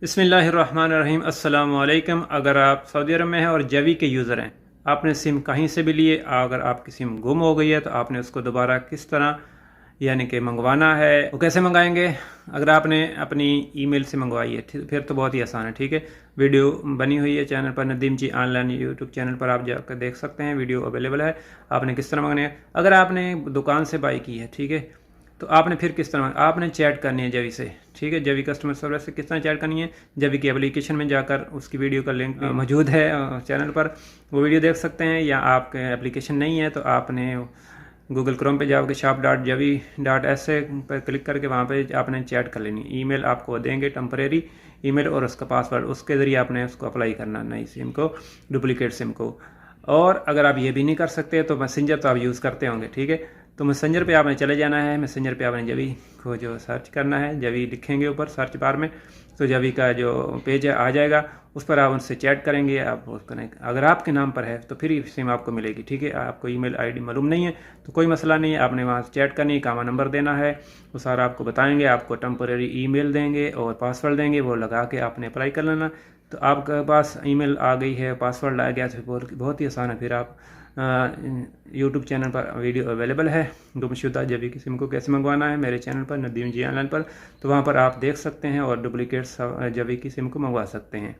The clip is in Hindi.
बिस्मिल्लाहिर्रहमानिर्रहीम। अस्सलामु अलैकुम। अगर आप सऊदी अरब में हैं और जवी के यूज़र हैं, आपने सिम कहीं से भी लिए, अगर आपकी सिम गुम हो गई है तो आपने उसको दोबारा किस तरह यानी कि मंगवाना है, वो कैसे मंगाएंगे। अगर आपने अपनी ईमेल से मंगवाई है फिर तो बहुत ही आसान है। ठीक है, वीडियो बनी हुई है चैनल पर, नदीम जी ऑनलाइन यूट्यूब चैनल पर आप जाकर देख सकते हैं, वीडियो अवेलेबल है। आपने किस तरह मंगाने है, अगर आपने दुकान से बाई की है, ठीक है, तो आपने फिर किस तरह आपने चैट करनी है जवी से। ठीक है, जवी कस्टमर सर्विस से किस तरह चैट करनी है, जवी की एप्लीकेशन में जाकर उसकी वीडियो का लिंक मौजूद है चैनल पर, वो वीडियो देख सकते हैं। या आपके एप्लीकेशन नहीं है तो आपने गूगल क्रोम पे जाकर shop.javi.sa पर क्लिक करके वहाँ पे आपने चैट कर लेनी। ईमेल आपको देंगे टेम्परेरी ईमेल और उसका पासवर्ड, उसके ज़रिए आपने उसको अप्लाई करना नई सिम को, डुप्लीकेट सिम को। और अगर आप ये भी नहीं कर सकते तो मैसेंजर तो आप यूज़ करते होंगे। ठीक है, तो मैसेंजर पे आपने चले जाना है। मैसेंजर पे आपने जवी को जो सर्च करना है, जवी लिखेंगे ऊपर सर्च बार में, तो जवी का जो पेज है आ जाएगा, उस पर आप उनसे चैट करेंगे। आप अगर आपके नाम पर है तो फिर ही सिम आपको मिलेगी। ठीक है, आपको ईमेल आईडी मालूम नहीं है तो कोई मसला नहीं है, आपने वहाँ चैट करनी, कामा नंबर देना है, वो सारा आपको बताएंगे, आपको टेम्परेरी ईमेल देंगे और पासवर्ड देंगे, वो लगा के आपने अप्लाई कर लेना। तो आपके पास ईमेल आ गई है, पासवर्ड आ गया, तो बहुत ही आसान है। फिर आप यूट्यूब चैनल पर वीडियो अवेलेबल है, गुमशुदा जवी की सिम को कैसे मंगवाना है, मेरे चैनल पर नदीम जी ऑनलाइन पर, तो वहाँ पर आप देख सकते हैं और डुप्लीकेट जवी की सिम को मंगवा सकते हैं।